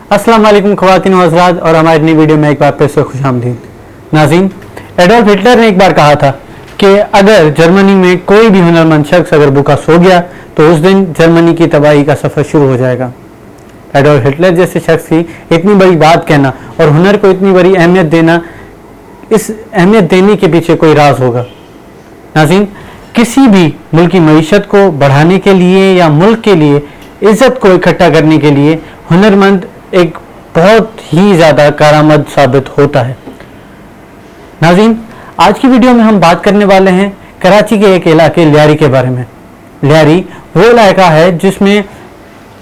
अस्सलाम वालेकुम ख़वातीन व हज़रात, और हमारी नई वीडियो में एक बार फिर से खुशामदीद। नाज़रीन, एडोल्फ हिटलर ने एक बार कहा था कि अगर जर्मनी में कोई भी हुनरमंद शख्स अगर भूखा सो गया तो उस दिन जर्मनी की तबाही का सफ़र शुरू हो जाएगा। एडोल्फ हिटलर जैसे शख्स की इतनी बड़ी बात कहना और हुनर को इतनी बड़ी अहमियत देना, इस अहमियत देने के पीछे कोई राज होगा। नाज़रीन, किसी भी मुल्क की मईशत को बढ़ाने के लिए या मुल्क के लिए इज़्ज़त को इकट्ठा करने के लिए हुनरमंद एक बहुत ही ज़्यादा कारामद साबित होता है। नाज़रीन, आज की वीडियो में हम बात करने वाले हैं कराची के एक इलाके लियारी के बारे में। लियारी वो इलाका है जिसमें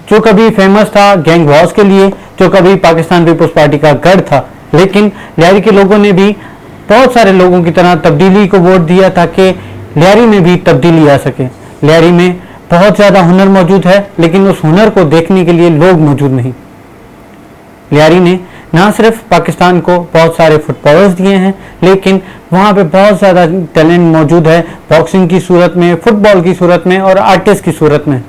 जो कभी फेमस था गैंग वॉर्स के लिए, जो कभी पाकिस्तान पीपल्स पार्टी का गढ़ था, लेकिन लियारी के लोगों ने भी बहुत सारे लोगों की तरह तब्दीली को वोट दिया ताकि लियारी में भी तब्दीली आ सके। लियारी में बहुत ज़्यादा हुनर मौजूद है, लेकिन उस हुनर को देखने के लिए लोग मौजूद नहीं। लियारी ने ना सिर्फ पाकिस्तान को बहुत सारे फुटबॉलर्स दिए हैं, लेकिन वहाँ पे बहुत ज़्यादा टैलेंट मौजूद है, बॉक्सिंग की सूरत में, फुटबॉल की सूरत में और आर्टिस्ट की सूरत में।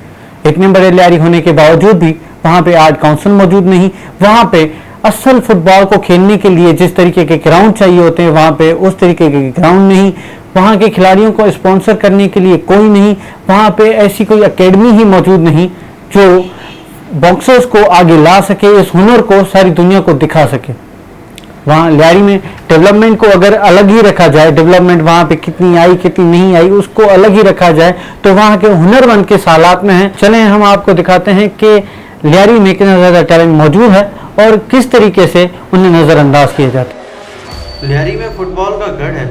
इतने बड़े लियारी होने के बावजूद भी वहाँ पे आर्ट काउंसिल मौजूद नहीं। वहाँ पे असल फुटबॉल को खेलने के लिए जिस तरीके के ग्राउंड चाहिए होते हैं, वहाँ पे उस तरीके के ग्राउंड नहीं। वहाँ के खिलाड़ियों को स्पॉन्सर करने के लिए कोई नहीं। वहाँ पे ऐसी कोई एकेडमी ही मौजूद नहीं जो बॉक्सर्स को आगे ला सके, इस हुनर को सारी दुनिया को दिखा सके। वहाँ लियारी में डेवलपमेंट को अगर अलग ही रखा जाए, डेवलपमेंट वहाँ पे कितनी आई कितनी नहीं आई उसको अलग ही रखा जाए, तो वहाँ के हुनरमंद किस हालात में हैं, चलें हम आपको दिखाते हैं कि लियारी में कितना ज़्यादा टैलेंट मौजूद है और किस तरीके से उन्हें नज़रअंदाज किया जाता है। लियारी में फुटबॉल का गढ़ है,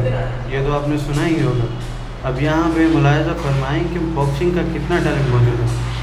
ये तो आपने सुना ही होगा। अब यहाँ पे मुलाहिजा फरमाएं कि बॉक्सिंग का कितना टैलेंट मौजूद है।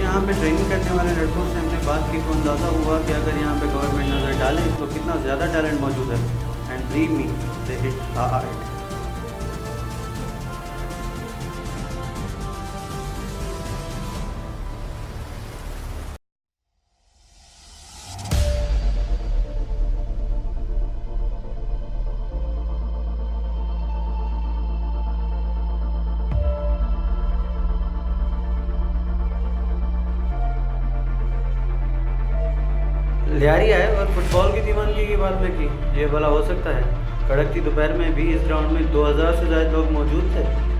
यहाँ पे ट्रेनिंग करने वाले लड़कों से हमने बात की तो अंदाज़ा हुआ कि अगर यहाँ पे गवर्नमेंट नज़र डाले तो कितना ज़्यादा टैलेंट मौजूद है। And believe me, they hit hard. Lyari आए और फुटबॉल की दीवानगी की बात में की, ये भला हो सकता है? कड़कती दोपहर में भी इस ग्राउंड में 2000 से ज़्यादा लोग मौजूद थे।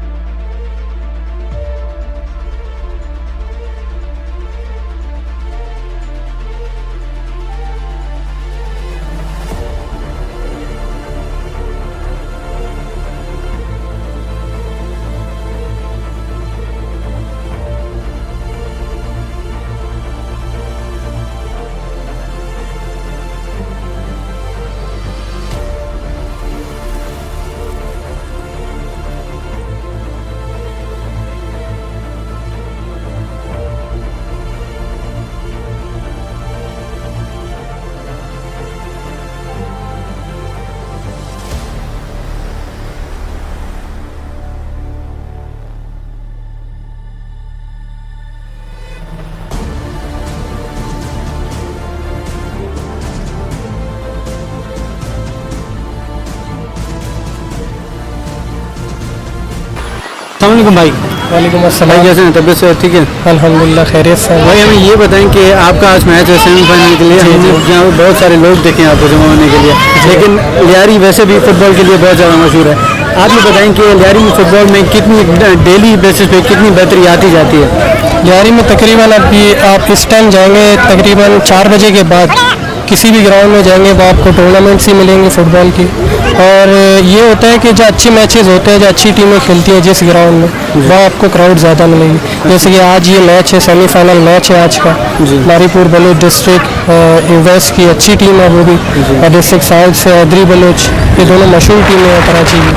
अस्सलाम भाई। वालेकुम अस्सलाम। भाई कैसे हैं, तबीयत से ठीक है? अल्हम्दुलिल्लाह खैरियत से। भाई हमें ये बताएं कि आपका आज मैच है सेमीफाइनल के लिए, हमने यहाँ पे बहुत सारे लोग देखे हैं आपको जमा होने के लिए, लेकिन लियारी वैसे भी फुटबॉल के लिए बहुत ज़्यादा मशहूर है। आप ये बताएं कि लियारी में फुटबॉल में कितनी डेली बेसिस पे कितनी बेहतरी आती जाती है? लियारी में तकरीबन अभी आप इस टाइम जाएंगे तकरीबन 4 बजे के बाद किसी भी ग्राउंड में जाएंगे तो आपको टूर्नामेंट्स ही मिलेंगे फुटबॉल की। और ये होता है कि जो अच्छे मैचेस होते हैं, जो अच्छी टीमें खेलती हैं जिस ग्राउंड में, वहाँ आपको क्राउड ज़्यादा मिलेगी। जैसे कि आज ये मैच है, सेमीफाइनल मैच है आज का। मारीपुर बलोच डिस्ट्रिक्ट वेस्ट की अच्छी टीम है वो भी, और डिस्ट्रिक्ट साउथ से हैदरी बलोच, ये दोनों मशहूर टीमें हैं कराची की।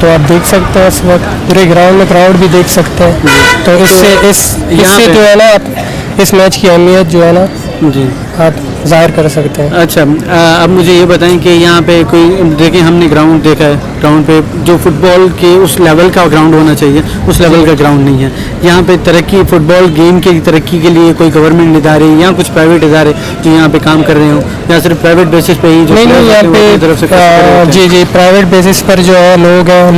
तो आप देख सकते हैं इस वक्त पूरे ग्राउंड में क्राउड भी देख सकते हैं। तो इससे जो है ना इस मैच की अहमियत जो है ना जी आप जाहिर कर सकते हैं। अच्छा, अब मुझे ये बताएं कि यहाँ पे कोई देखें, हमने ग्राउंड देखा है, ग्राउंड पे जो फुटबॉल के उस लेवल का ग्राउंड होना चाहिए उस लेवल का ग्राउंड नहीं है। यहाँ पे तरक्की, फुटबॉल गेम की तरक्की के लिए कोई गवर्नमेंट इदारे या कुछ प्राइवेट इदारे जो यहाँ पे काम कर रहे हो, या सिर्फ प्राइवेट बेसिस पे ही जो नहीं यहाँ पे तरफ से जी प्राइवेट बेसिस पर जो है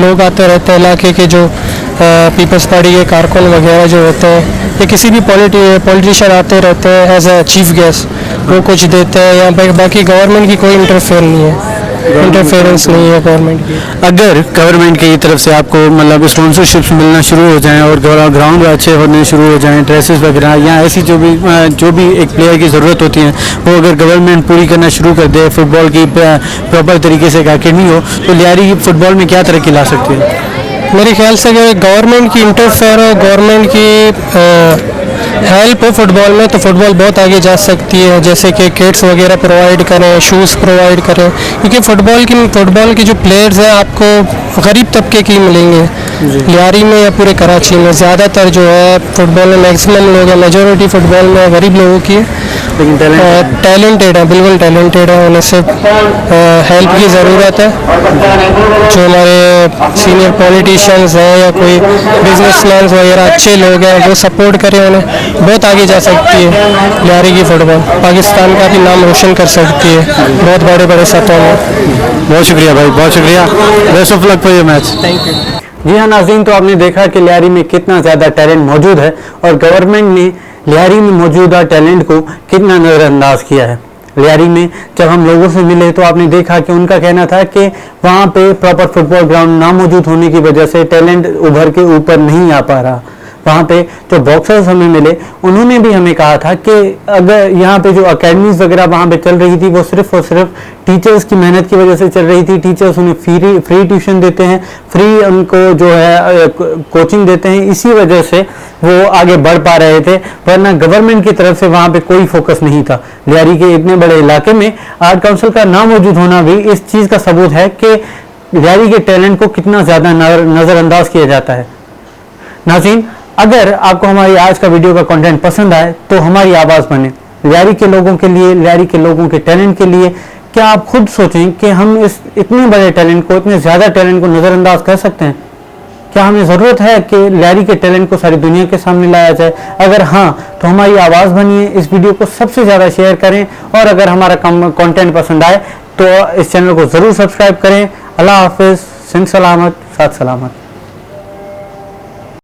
लोग आते रहते हैं। इलाके के जो पीपल्स पार्टी के कारकुन वगैरह जो होते हैं, या किसी भी पॉलिटिशियन आते रहते हैं एज अ चीफ गेस्ट, वो कुछ देते हैं यहाँ पे। बाकी गवर्नमेंट की कोई इंटरफेरेंस नहीं है गवर्नमेंट की। अगर गवर्नमेंट की तरफ से आपको मतलब स्पॉन्सरशिप्स मिलना शुरू हो जाएं और ग्राउंड अच्छे होने शुरू हो जाएं, ड्रेसेस वगैरह या ऐसी जो भी एक प्लेयर की ज़रूरत होती है वो अगर गवर्नमेंट पूरी करना शुरू कर दे, फुटबॉल की प्रॉपर तरीके से अकेडमी हो, तो लियारी फुटबॉल में क्या तरक्की ला सकती है? मेरे ख्याल से अगर गवर्नमेंट की इंटरफेयर हो, गवर्नमेंट की हेल्प हो फुटबॉल में, तो फुटबॉल बहुत आगे जा सकती है। जैसे कि किट्स वगैरह प्रोवाइड करें, शूज़ प्रोवाइड करें, क्योंकि फुटबॉल के जो प्लेयर्स हैं आपको गरीब तबके की मिलेंगे लियारी में या पूरे कराची में। ज़्यादातर जो है फुटबॉल में मैक्सिमम लोग हैं, मेजॉरिटी फुटबॉल में गरीब लोगों की है, लेकिन टैलेंटेड है, बिल्कुल टैलेंटेड है। उन्हें सिर्फ हेल्प की ज़रूरत है। जो हमारे सीनियर पॉलिटिशियंस हैं या कोई बिजनेसमैन वगैरह अच्छे लोग हैं, वो सपोर्ट करें, उन्हें बहुत आगे जा सकती है लियारी की फुटबॉल। पाकिस्तान का भी नाम रोशन कर सकती है बहुत बड़े बड़े सतहों में। बहुत शुक्रिया भाई, बहुत शुक्रिया। Best of luck for your match. Thank you. जी हाँ नाज़रीन, तो आपने देखा कि लियारी में कितना ज़्यादा टैलेंट मौजूद है और गवर्नमेंट ने लियारी में मौजूदा टैलेंट को कितना नज़रअंदाज किया है। लियारी में जब हम लोगों से मिले तो आपने देखा कि उनका कहना था कि वहाँ पे प्रॉपर फुटबॉल ग्राउंड ना मौजूद होने की वजह से टैलेंट उभर के ऊपर नहीं आ पा रहा। वहाँ पे जो बॉक्सर्स हमें मिले उन्होंने भी हमें कहा था कि अगर यहाँ पे जो अकेडमीज वगैरह वहाँ पे चल रही थी वो सिर्फ और सिर्फ टीचर्स की मेहनत की वजह से चल रही थी। टीचर्स उन्हें फ्री ट्यूशन देते हैं, फ्री उनको जो है कोचिंग देते हैं, इसी वजह से वो आगे बढ़ पा रहे थे, वरना गवर्नमेंट की तरफ से वहाँ पे कोई फोकस नहीं था। लियारी के इतने बड़े इलाके में आर्ट काउंसिल का ना मौजूद होना भी इस चीज़ का सबूत है कि लियारी के टैलेंट को कितना ज़्यादा नज़रअंदाज किया जाता है। नाज़रीन, अगर आपको हमारी आज का वीडियो का कंटेंट पसंद आए तो हमारी आवाज़ बने लियारी के लोगों के लिए, लियारी के लोगों के टैलेंट के लिए। क्या आप खुद सोचें कि हम इस इतने बड़े टैलेंट को, इतने ज़्यादा टैलेंट को नज़रअंदाज कर सकते हैं? क्या हमें ज़रूरत है कि लियारी के टैलेंट को सारी दुनिया के सामने लाया जाए? अगर हाँ, तो हमारी आवाज़ बनिए, इस वीडियो को सबसे ज़्यादा शेयर करें, और अगर हमारा कंटेंट पसंद आए तो इस चैनल को ज़रूर सब्सक्राइब करें। अल्लाह हाफिज़, सिंध सलामत, साथ सलामत।